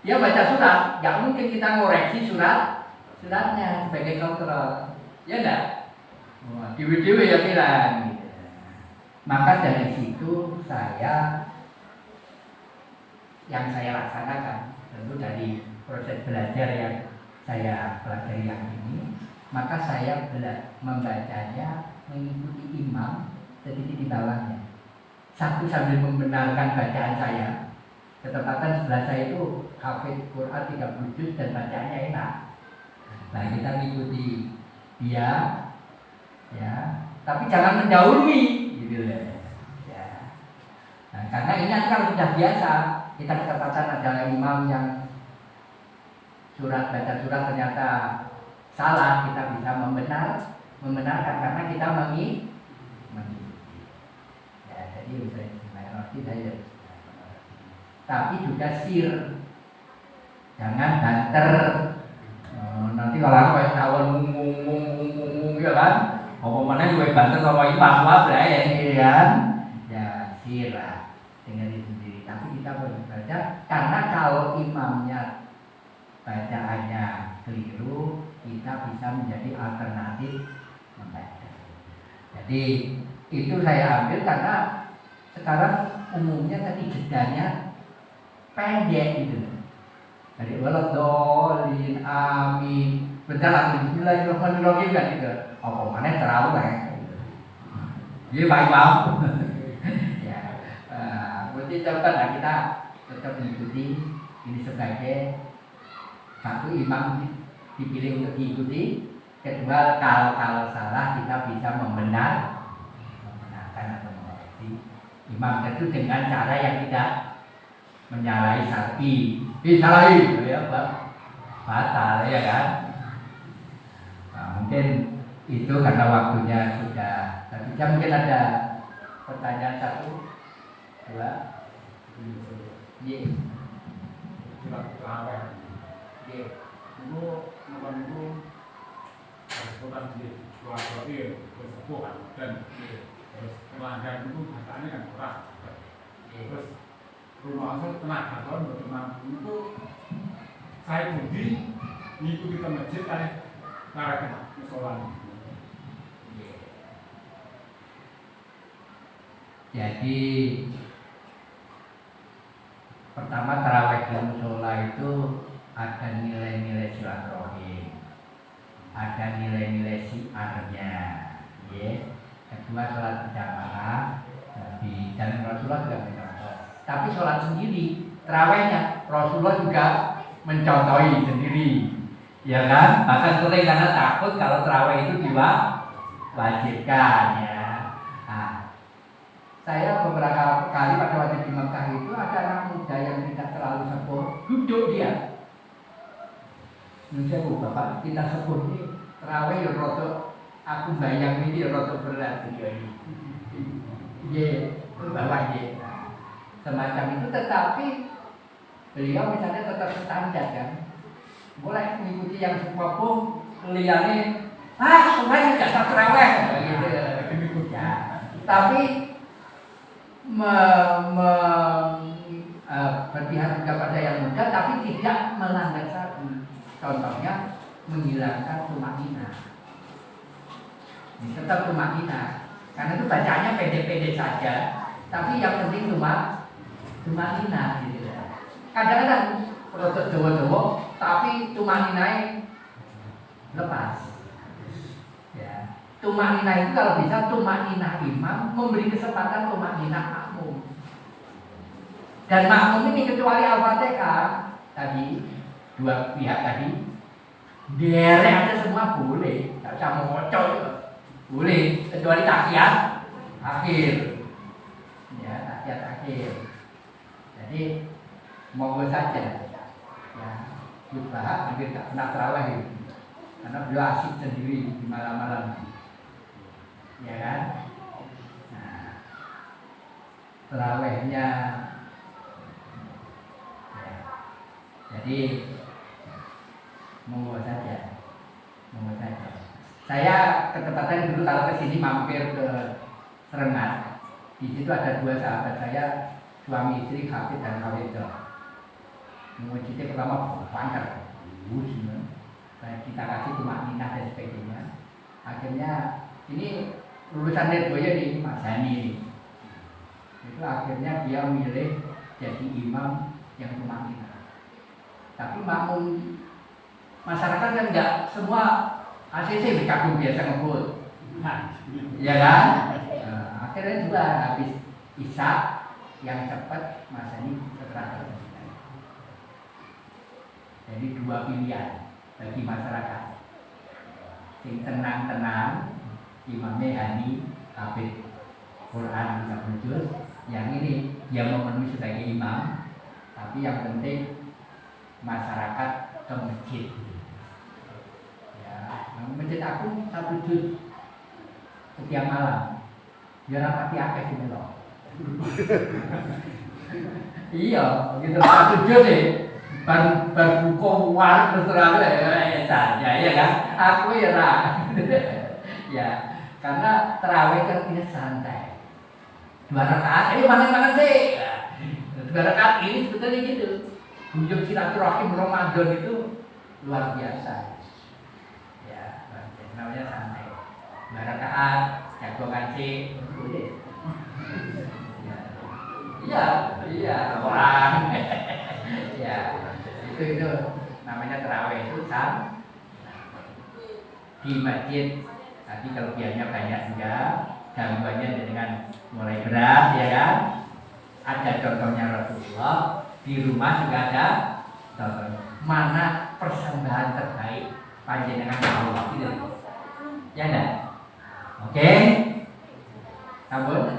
dia baca surat, nggak mungkin kita ngoreksi suratnya sebagai kontrol. Ya enggak? Dewi-dewi ya bilang. Maka dari situ yang saya laksanakan, tentu dari proses belajar yang saya pelajari yang ini, maka saya membacanya mengikuti imam sedikit di bawahnya. Satu sambil membenarkan bacaan saya. Ketepatan sebelah saya itu hafid Quran 30 juz dan bacaannya enak. Nah, kita mengikuti dia, ya, tapi jangan mendahului, gitu ya. Nah, karena ini kan sudah biasa. Kita ketepatan ada imam yang baca surat ternyata salah, kita bisa membenarkan karena kita mengikuti. Ya, jadi saya tapi juga sir, jangan banter. Nanti kalau aku kayak kawan ngomong ya kan, mana juga banter sama imam lah ya ini kan, ya sir lah dengan diri sendiri. Tapi kita berbaca karena kalau imamnya bacaannya keliru, kita bisa menjadi alternatif membaca. Jadi itu saya ambil karena sekarang umumnya tadi jedanya pendek gitu. Jadi waladhdallin amin bentar lagi Bismillahirrahmanirrahim kan gitu. Apa mana terawih? Iya baik bang. Ya, berarti coba kita tetap mengikuti ini sebagai satu imam dipilih untuk diikuti. Kedua, kalau salah kita bisa membenarkan atau mengoreksi imam itu dengan cara yang tidak menyalahi syar'i. Disalahi, ya bang, batal ya kan? Nah, mungkin itu karena waktunya sudah. Tapi mungkin ada pertanyaan satu, dua, ye, ye, Sultan di luar kota bersepuhan dan terus pelanggan itu bahasanya kan kurang. Terus rumah asal tenaga tahun berteman itu saya budi ngikuti ke masjid kan ngarahkan musola. Jadi pertama tarawih di musola itu ada nilai-nilai silaturahim, ada nilai-nilai syiarnya, ya. Kedua sholat berjamaah di jalan Rasulullah juga mencontoh. Tapi sholat sendiri, tarawihnya Rasulullah juga mencontohi sendiri, ya kan? Bahkan sering karena takut kalau tarawih itu diwajibkan, ya. Nah, saya beberapa kali pada waktu di Mekah itu ada anak muda yang tidak terlalu sepuh, duduk dia. Saya bapak kita sebut ini terawih ya roto, aku bayang ini roto berat dia ini. Ye, bapak ye. Semacam itu, tetapi beliau misalnya tetap standar kan. Boleh mengikuti yang sepupu, liane, semuanya tidak terawih gitu. Ya. Tapi berpihak juga pada yang muda, tapi tidak melanggar syar'i. Contohnya menghilangkan tumakninah. Tetap tumakninah, karena itu bacaannya pede-pede saja, tapi yang penting tumakninah gitu. Kadang-kadang rotok Jawa-Jawa, tapi tumakninah lepas. Ya. Tumakninah itu kalau bisa tumakninah imam memberi kesempatan tumakninah makmum. Dan makmum ini kecuali Al-Fatihah tadi dua pihak tadi derek aja semua boleh, tak usah mengocok boleh, kecuali tahiyat akhir, ya tahiyat akhir. Jadi monggo saja, ya khutbah hampir tak pernah terawih karena beliau asik sendiri di malam-malam, ya kan? Nah, terawihnya, ya. Jadi monggo saja. Saya ketepatan dulu kalau ke sini mampir ke Serengat. Di situ ada dua sahabat saya, suami istri Hafid dan Hafidah. Mengujudnya pertama bangker, kita kasih tumakninah dan sebagainya. Akhirnya ini lulusan Lirboyo nih Mas Hani. Itu akhirnya dia milih jadi imam yang tumakninah. Tapi makmum masyarakat kan enggak semua ACC berkabung biasa ngebut, ya kan? Akhirnya juga habis Isya yang cepat Mas ini terakhir. Jadi dua pilihan bagi masyarakat. Yang tenang-tenang, imamnya Hani, Hafid Quran 30 juz. Yang ini dia memenuhi sebagai imam, tapi yang penting masyarakat ke masjid. Masjid aku 1 juz setiap malam. Biar rapati akeh sini loh. Iya, gitu 1 juz sih. Baru buka warung terus terang saja, ya kan? Aku ya lah. Ya, karena terawih kan tidak santai. 2 rakaat, ayo makan sih. 2 rakaat ini sebetulnya gitu. Kunjung silaturahim Ramadan itu luar biasa. Namanya santai. 2 rakaat, jagongan sih, boleh. Iya, orang. Ya, itu namanya terawih itu di masjid. Tapi kelebihannya banyak juga, gangguannya dengan mulai berat ya kan. Ada contohnya Rasulullah, di rumah juga ada contohnya. Mana persembahan terbaik panjenengan Allah gitu. Ya enggak? Oke. Sampun.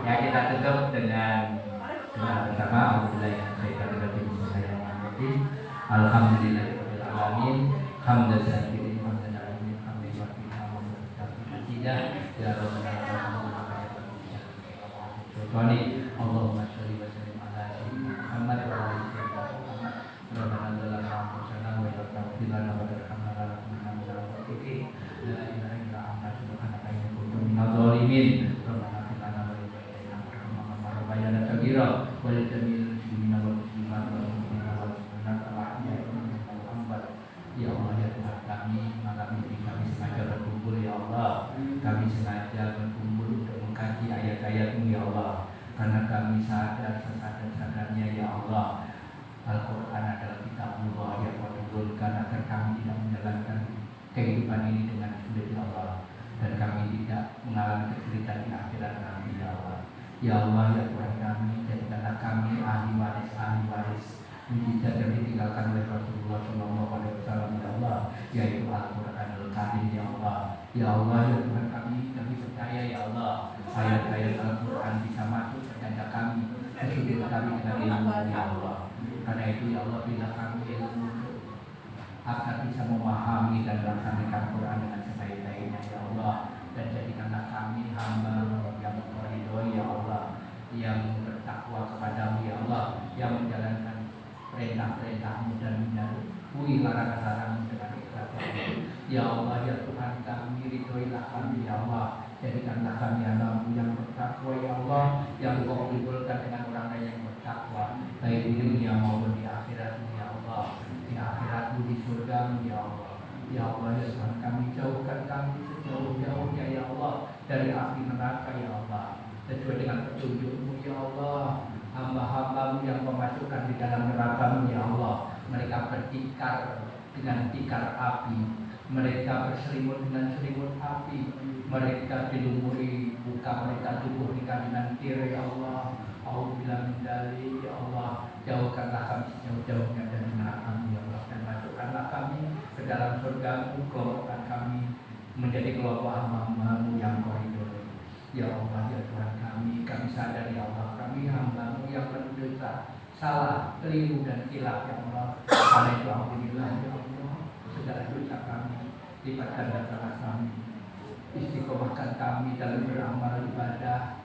Ya kita tutup dengan doa bersama. Alhamdulillahirabbil alamin. Hamdan syakirin hamdan alamin hamdan wafi'na wa mustaqim ya rabbana Allahumma shalli wa sallim ala sayyidina Muhammad wa ala alihi Muhammad. Rabbana dzallamna anfusana wa la taghfir lana wa tarhamna lanakunanna minal khasirin. La ilaha illa anta subhanaka inni kuntu minadh dhalimin. Rabbana fir lana wa liwalidayna warhamna wa rabbayana saghira wa lil jami'il muslimina wal muslimat wal mu'minina wal mu'minat al-ahya'i minhum wal amwat. Ya Allah ya Tuhan kami, malam ini kami sengaja berkumpul ya Allah. Kami sengaja berkumpul untuk mengkaji ayat-ayat-Mu ya Allah. Karena kami sadar sesadar-sadarnya ya Allah, Al-Quran adalah kitabullah yang Kau turunkan agar kami tidak menjalankan kehidupan ini dengan sulit ya Allah. Dan kami tidak mengalami kesulitan di akhirat nanti ya Allah. Ya Allah ya Tuhan kami, jadikanlah kami ahli waris mujizat yang ditinggalkan oleh Rasulullah SAW ya Allah, yaitu Al-Quranul Karim ya Allah. Ya Allah ya Tuhan kami percaya ya Allah, ayat-ayat Al-Quran bisa masuk ke dada kami, sesudut kami dengan ilmu ya Allah. Karena itu ya Allah, bila kami ilmu agar bisa memahami dan melaksanakan Quran dengan sebaik-baiknya ya Allah. Dan jadikanlah kami hamba yang ridhoi ya Allah, yang bertakwa kepadamu ya Allah, yang menjalankan perintah-perintah-Mu dan menjauhi larangan-larangan-Mu dengan ikhlas ya Allah. Ya Tuhan kami, ridhoilah kami ya Allah. Jadikanlah kami hamba-Mu yang bertakwa ya Allah, yang Kau kumpulkan dengan orang-orang yang bertakwa, baik di dunia maupun di akhirat-Mu ya Allah. Di akhirat-Mu, di surga-Mu ya Allah. Ya Allah ya Tuhan kami, jauhkan kami sejauh-jauhnya ya Allah dari api neraka ya Allah, sesuai dengan petunjuk-Mu ya Allah. Hamba-hamba-Mu yang memasukkan di dalam neraka-Mu ya Allah, mereka bertikar dengan tikar api, mereka berselimut dengan selimut api, mereka dilumuri muka mereka, tubuh mereka dengan tir ya Allah. Auzubillah min dzalik ya Allah. Jauhkanlah kami sejauh-jauhnya dari neraka-Mu ya Allah, dan masukkanlah kami ke dalam surga-Mu, kelompokkan kami menjadi kelompok hamba-Mu yang Kau ridhoi. Ya Allah ya Tuhan kami sadar ya Allah, kami hamba-Mu yang berdosa, salah, keliru dan khilaf ya Allah. Karena itu alhamdulillah ya Allah, segala dosa kami lipat gandakan kami, istiqomahkan kami dalam beramal ibadah,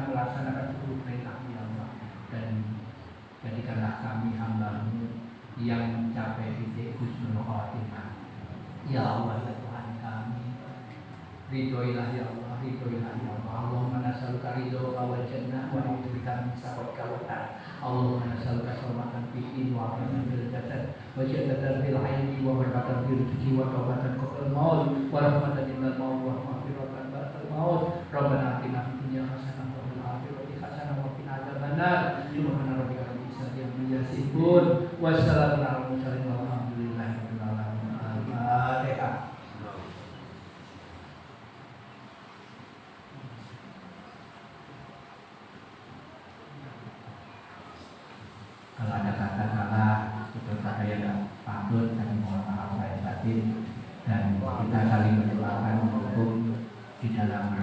melaksanakan seluruh perintah ya Allah. Dan jadikanlah kami hamba-Mu yang mencapai titik husnul khotimah ya Allah ya Tuhan kami. Ridhoilah ya Allah, ridhoilah ya Allah. Allahumma nas'aluka ridhoka wal jannah wa na'udzubika min sakhatika wa nar. Allahumma nas'aluka salamatan fid din wa afatan fil jasad wa syidatan fil ilmi wa barakatan fil rizqi wa tawbatan qabla al-maut wa rahmatan minal maut wa maghfiratan ba'dal maut. Rabbana atina fid dunya hasanah wa fil akhirati hasanah wa qina adzabannar. Subhana rabbika rabbil izzati amma yasifun wa salamun alal mursalin walhamdulillahi rabbil alamin. Al-Fatihah. Kalau ada kata salah, itu saya tidak patut, kami mohon maaf lahir batin, dan kita saling mendoakan mendukung di dalam